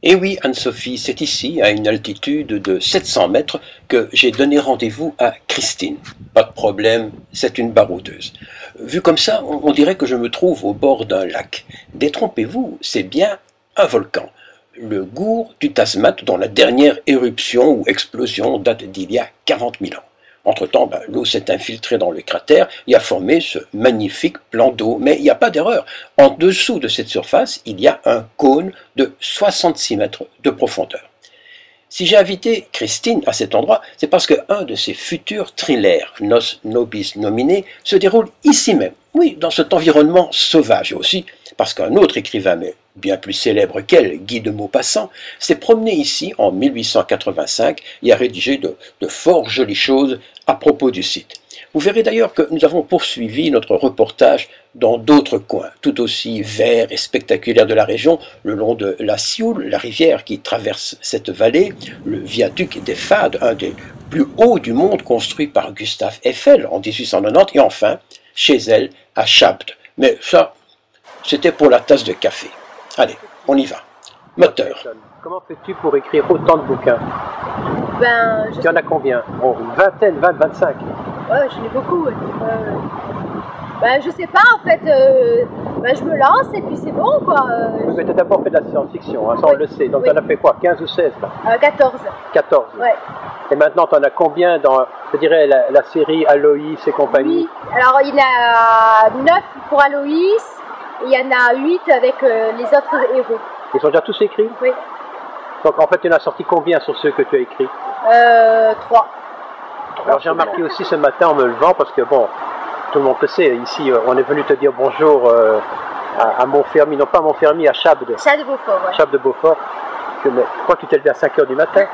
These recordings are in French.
Et oui, Anne-Sophie, c'est ici, à une altitude de 700 mètres, que j'ai donné rendez-vous à Christine. Pas de problème, c'est une baroudeuse. Vu comme ça, on dirait que je me trouve au bord d'un lac. Détrompez-vous, c'est bien un volcan. Le Gour du Tasmat, dont la dernière éruption ou explosion date d'il y a 40 000 ans. Entre-temps, l'eau s'est infiltrée dans le cratère et a formé ce magnifique plan d'eau. Mais il n'y a pas d'erreur. En dessous de cette surface, il y a un cône de 66 mètres de profondeur. Si j'ai invité Christine à cet endroit, c'est parce qu'un de ses futurs thrillers, Nos Nobis Nominae, se déroule ici même. Oui, dans cet environnement sauvage. Et aussi parce qu'un autre écrivain, mais bien plus célèbre qu'elle, Guy de Maupassant, s'est promené ici en 1885 et a rédigé de fort jolies choses à propos du site. Vous verrez d'ailleurs que nous avons poursuivi notre reportage dans d'autres coins, tout aussi verts et spectaculaires de la région, le long de la Sioule, la rivière qui traverse cette vallée, le viaduc des Fades, un des plus hauts du monde construit par Gustave Eiffel en 1890, et enfin, chez elle, à Chabde. Mais ça, c'était pour la tasse de café. Allez, on y va. Moteur. Comment fais-tu pour écrire autant de bouquins? Tu en as combien? Une vingtaine, 20, 25? Ouais, j'en ai beaucoup. Je sais pas, en fait, je me lance et puis c'est bon, quoi. Oui, mais tu as d'abord fait de la science-fiction, hein, ça on le sait. Donc tu en as fait quoi? 15 ou 16 là? 14. 14. Ouais. Et maintenant, tu en as combien dans, je dirais, la série Aloïs et compagnie? Oui, alors il y en a 9 pour Aloïs, et il y en a 8 avec les autres héros. Ils sont déjà tous écrits? Oui. Donc en fait, tu en as sorti combien sur ceux que tu as écrits? 3. Alors j'ai remarqué aussi ce matin en me levant, parce que bon, tout le monde le sait, ici on est venu te dire bonjour à Montfermy, non pas à Montfermy, à Chabde. Chabde de Beaufort, ouais. Chabde de Beaufort. Je crois que tu t'es levé à 5 h du matin.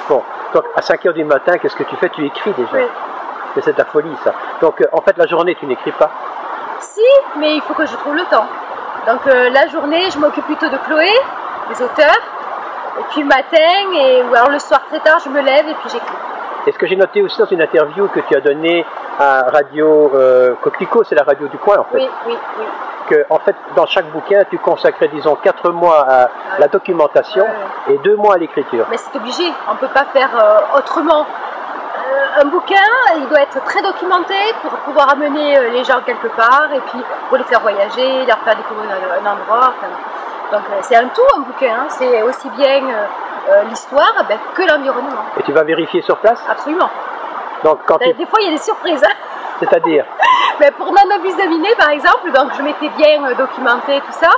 Bon, donc à 5 h du matin, qu'est-ce que tu fais? Tu écris déjà. Oui. C'est ta folie ça. Donc en fait la journée tu n'écris pas? Si, mais il faut que je trouve le temps. Donc la journée je m'occupe plutôt de Chloé, des auteurs, et puis le matin, ou alors le soir très tard je me lève et puis j'écris. Et ce que j'ai noté aussi dans une interview que tu as donnée à Radio Coquelicot, c'est la radio du coin en fait. Oui, oui, oui. Que en fait dans chaque bouquin tu consacrais disons 4 mois à la documentation et 2 mois à l'écriture. Mais c'est obligé, on ne peut pas faire autrement. Un bouquin, il doit être très documenté pour pouvoir amener les gens quelque part et puis pour les faire voyager, leur faire découvrir un endroit. Enfin, donc c'est un tout un bouquin, hein. C'est aussi bien l'histoire que l'environnement. Et tu vas vérifier sur place? Absolument. Donc, quand des fois il y a des surprises. C'est-à-dire? Mais pour Nos Nobis Nominae par exemple, donc je m'étais bien documenté tout ça.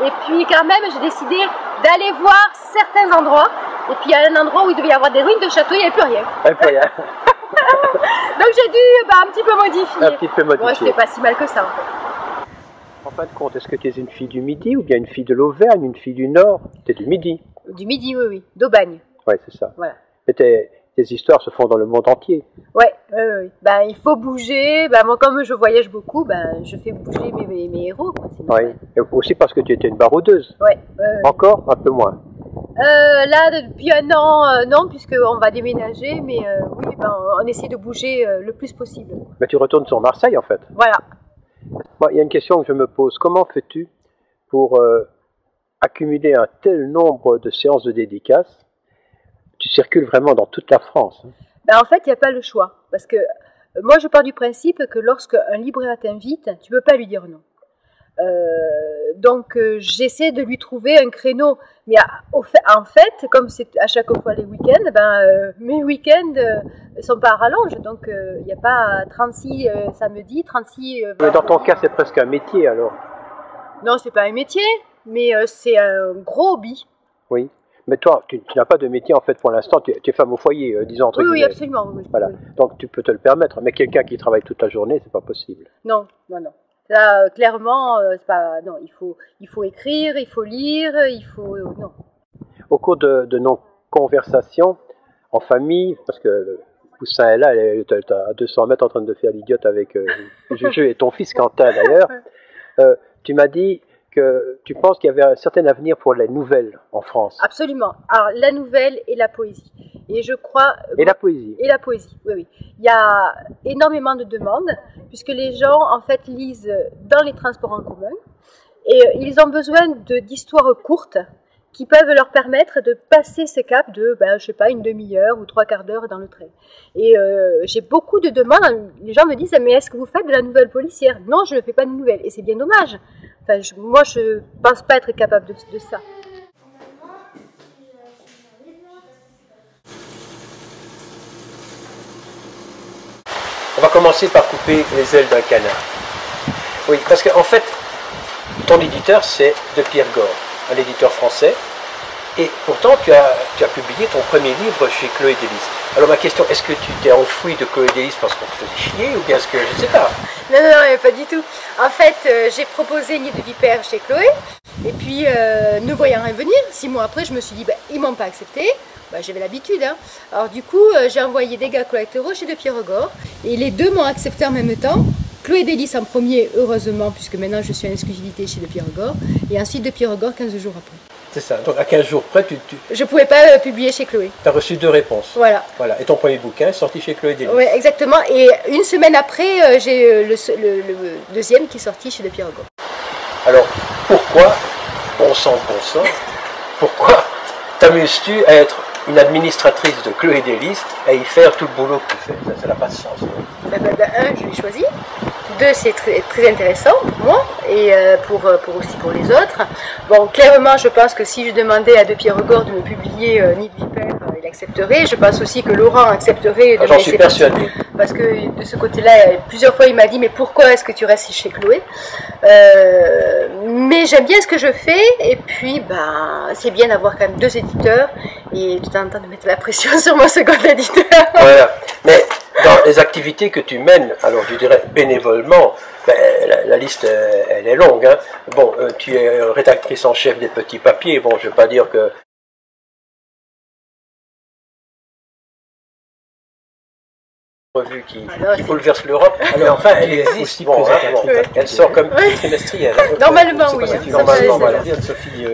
Et puis quand même j'ai décidé d'aller voir certains endroits. Et puis il y a un endroit où il devait y avoir des ruines de château, il n'y avait plus rien. Il n'y avait plus rien. Donc j'ai dû un petit peu modifier. Un petit peu modifier. Ouais, c'était pas si mal que ça en fait. En fin de compte, est-ce que tu es une fille du Midi ou bien une fille de l'Auvergne, une fille du Nord? Tu es du Midi. Du Midi, oui, oui. D'Aubagne. Oui, c'est ça. Voilà. Mais tes histoires se font dans le monde entier. Ouais, oui. Il faut bouger. Moi, comme je voyage beaucoup, je fais bouger mes héros. Quoi. Oui. Et aussi parce que tu étais une baroudeuse. Ouais. Encore un peu moins. Là, depuis un an, non, puisqu'on va déménager, mais oui, on essaie de bouger le plus possible. Mais tu retournes sur Marseille, en fait. Voilà. Moi, il y a une question que je me pose. Comment fais-tu pour accumuler un tel nombre de séances de dédicaces? Tu circules vraiment dans toute la France. En fait, il n'y a pas le choix. Parce que moi, je pars du principe que lorsque un libraire t'invite, tu ne peux pas lui dire non. Donc j'essaie de lui trouver un créneau, mais en fait, comme c'est à chaque fois les week-ends, mes week-ends sont pas à rallonge, donc il n'y a pas 36 samedi, 36... Mais dans ton cas, c'est presque un métier alors? Non, c'est pas un métier, mais c'est un gros hobby. Oui, mais toi, tu n'as pas de métier en fait pour l'instant, tu es femme au foyer, disons entre guillemets. Oui, absolument. Oui, voilà. Oui. Donc tu peux te le permettre, mais quelqu'un qui travaille toute la journée, c'est pas possible. Non. Là, clairement, c'est pas. Non, il faut écrire, il faut lire, il faut. Non. Au cours de nos conversations en famille, parce que Poussin est là, elle est à 200 mètres en train de faire l'idiote avec Juju et ton fils Quentin d'ailleurs, tu m'as dit que tu penses qu'il y avait un certain avenir pour les nouvelles en France. Absolument. Alors, la nouvelle et la poésie. Et je crois... Et la poésie. Et la poésie, oui. Il y a énormément de demandes, puisque les gens, en fait, lisent dans les transports en commun, et ils ont besoin d'histoires courtes, qui peuvent leur permettre de passer ce cap de, je sais pas, une demi-heure ou 3/4 d'heure dans le train. Et j'ai beaucoup de demandes, les gens me disent, mais est-ce que vous faites de la nouvelle policière? Non, je ne fais pas de nouvelle, et c'est bien dommage. Enfin, moi, je ne pense pas être capable de ça. On va commencer par couper les ailes d'un canard. Oui, parce qu'en fait, ton éditeur, c'est De Pierre Gord, un éditeur français. Et pourtant, tu as publié ton premier livre chez Chloé Délice. Alors ma question, est-ce que tu t'es enfoui de Chloé Délice parce qu'on te faisait chier ou bien est-ce que, je ne sais pas. Non, pas du tout. En fait, j'ai proposé Nid de Vipère chez Chloé. Et puis, ne voyant rien venir, 6 mois après, je me suis dit, ils ne m'ont pas accepté. J'avais l'habitude. Hein. Alors du coup, j'ai envoyé des gars collectoraux chez De Pierre Gord. Et les deux m'ont accepté en même temps. Chloé Délice en premier, heureusement, puisque maintenant je suis en exclusivité chez De Pierre Gord. Et ensuite De Pierre Gord 15 jours après. C'est ça, donc à 15 jours près, je ne pouvais pas publier chez Chloé. Tu as reçu 2 réponses. Voilà. Et ton premier bouquin est sorti chez Chloé Délice. Oui, exactement. Et une semaine après, j'ai le deuxième qui est sorti chez De Pierre Gord. Alors, pourquoi, bon sang, pourquoi t'amuses-tu à être une administratrice de Chloé Délice et y faire tout le boulot que tu fais? Ça n'a pas de sens. Un, je l'ai choisi. 2, c'est très intéressant pour moi et aussi pour les autres. Bon, clairement, je pense que si je demandais à De Pierre Gord de me publier Nid de Vipère, il accepterait. Je pense aussi que Laurent accepterait de me J'en suis persuadée. Parce que de ce côté-là, plusieurs fois, il m'a dit « Mais pourquoi est-ce que tu restes chez Chloé ?» Mais j'aime bien ce que je fais et puis c'est bien d'avoir quand même 2 éditeurs et de temps en temps de mettre la pression sur mon second éditeur. Voilà. Mais dans les activités que tu mènes, alors je dirais bénévolement, la liste elle est longue. Hein. Bon, tu es rédactrice en chef des Petits Papiers. Bon, je ne veux pas dire que revue qui bouleverse l'Europe. Alors enfin, elle existe aussi. Elle sort comme trimestrielle. Normalement, oui. Normalement, Sophie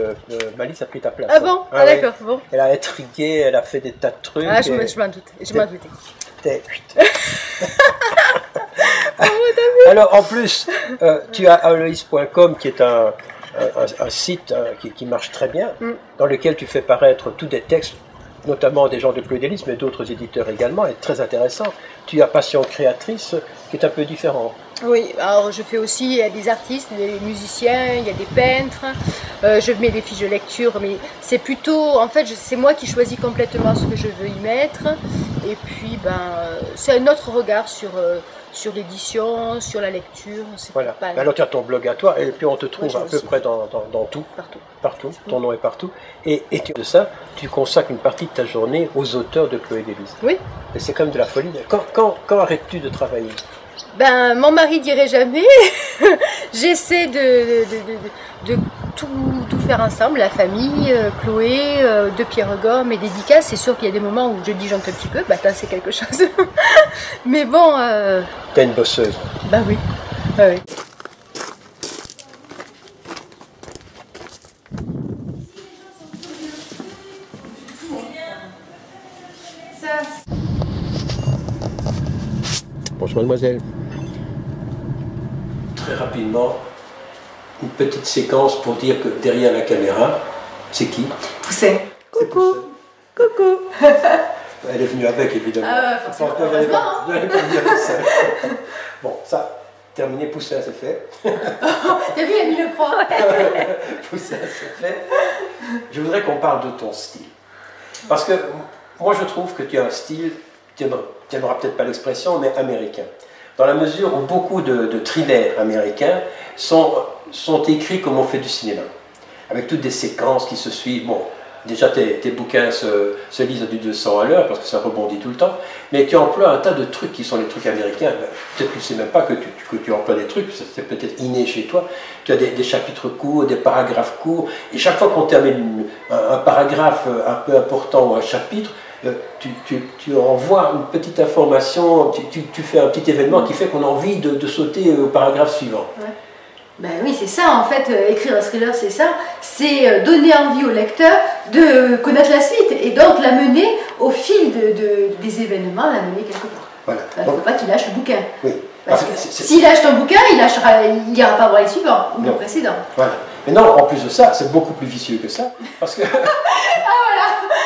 Malice a pris ta place. Ah bon? Ah d'accord. Bon. Elle a intrigué, elle a fait des tas de trucs. Ah, je m'en doutais. Alors en plus, tu as aloïs.com qui est un site qui marche très bien, dans lequel tu fais paraître tous des textes, notamment des gens de Chloé Délice, mais d'autres éditeurs également, et très intéressant. Tu as Passion Créatrice, qui est un peu différent. Oui, alors je fais aussi des artistes, des musiciens, il y a des peintres, je mets des fiches de lecture, mais c'est plutôt, en fait, c'est moi qui choisis complètement ce que je veux y mettre, et puis c'est un autre regard sur l'édition, sur la lecture. Voilà. Alors tu as ton blog à toi, et puis on te trouve à peu près dans tout. Partout. Ton nom est partout. Et de ça, tu consacres une partie de ta journée aux auteurs de Chloé Délice. Oui. Et c'est quand même de la folie. Quand arrêtes-tu de travailler? Mon mari dirait jamais. J'essaie de tout faire ensemble, la famille, Chloé, De Pierre Gord, mes dédicaces. C'est sûr qu'il y a des moments où je disjoncte un petit peu, c'est quelque chose. Mais bon. T'es une bosseuse. Oui. Oui. Bonjour mademoiselle. Très rapidement, une petite séquence pour dire que derrière la caméra, c'est qui? Poussin. Coucou. Coucou. Elle est venue avec, évidemment. Forcément. Bon, ça, terminé, Poussin, c'est fait. T'as vu, il a mis le croix. Poussin, c'est fait. Je voudrais qu'on parle de ton style. Parce que moi, je trouve que tu as un style, tu n'aimeras peut-être pas l'expression, mais américain. Dans la mesure où beaucoup de thrillers américains sont écrits comme on fait du cinéma, avec toutes des séquences qui se suivent. Bon, déjà tes bouquins se lisent à du 200 à l'heure parce que ça rebondit tout le temps, mais tu emploies un tas de trucs qui sont les trucs américains. Peut-être que tu ne sais même pas que tu emploies des trucs, c'est peut-être inné chez toi. Tu as des chapitres courts, des paragraphes courts, et chaque fois qu'on termine un paragraphe un peu important ou un chapitre, tu envoies une petite information, tu fais un petit événement qui fait qu'on a envie de sauter au paragraphe suivant. Ouais. Oui, c'est ça en fait, écrire un thriller c'est ça, c'est donner envie au lecteur de connaître la suite et donc l'amener au fil des événements, l'amener quelque part. Voilà. Il ne faut pas qu'il lâche le bouquin. Oui. S'il lâche ton bouquin, il n'ira pas voir les suivants ou le précédent. Voilà. Mais non, en plus de ça, c'est beaucoup plus vicieux que ça, parce que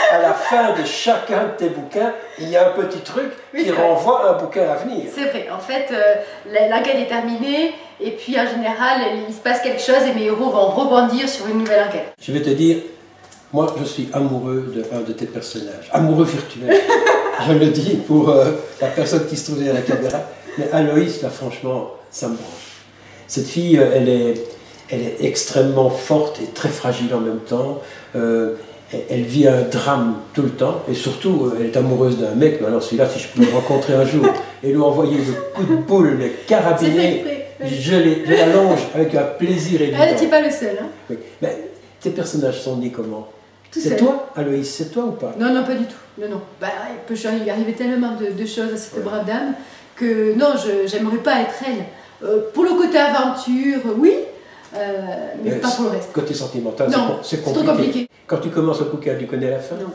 à la fin de chacun de tes bouquins, il y a un petit truc qui renvoie à un bouquin à venir. C'est vrai, en fait, l'enquête est terminée, et puis en général, il se passe quelque chose et mes héros vont rebondir sur une nouvelle enquête. Je vais te dire, moi je suis amoureux d'un de tes personnages, amoureux virtuel. Je le dis pour la personne qui se trouve derrière la caméra, mais Aloïs, là franchement, ça me branche. Cette fille, elle est extrêmement forte et très fragile en même temps. Elle vit un drame tout le temps, et surtout, elle est amoureuse d'un mec. Mais alors celui-là, si je pouvais le rencontrer un jour et lui envoyer le coup de boule, le carabiner, je l'allonge avec un plaisir évident. Elle n'était pas le seul. Hein. Oui. Mais tes personnages sont nés comment? C'est toi, Aloïs, c'est toi ou pas? Non, non, pas du tout. Non, non. Bah, il peut arriver tellement de choses à cette brave dame que non, j'aimerais pas être elle. Pour le côté aventure, oui. Mais pas pour le reste. Côté sentimental, c'est trop compliqué. Quand tu commences le bouquin, tu connais la fin? Non,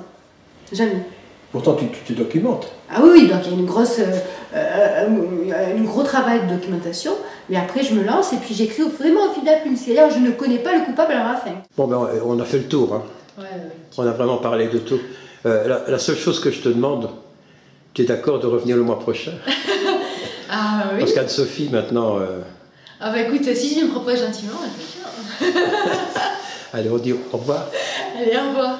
jamais. Pourtant, tu te documentes. Ah oui, donc il y a un gros travail de documentation, mais après je me lance et puis j'écris vraiment au fil de la plume. C'est-à-dire je ne connais pas le coupable à la fin. Bon, ben, on a fait le tour. Hein. Ouais. On a vraiment parlé de tout. La seule chose que je te demande, tu es d'accord de revenir le mois prochain? Ah oui. Parce qu'Anne-Sophie, maintenant... Ah bah écoute, si je me propose gentiment, je vais bien. Allez, on dit au revoir. Allez, au revoir.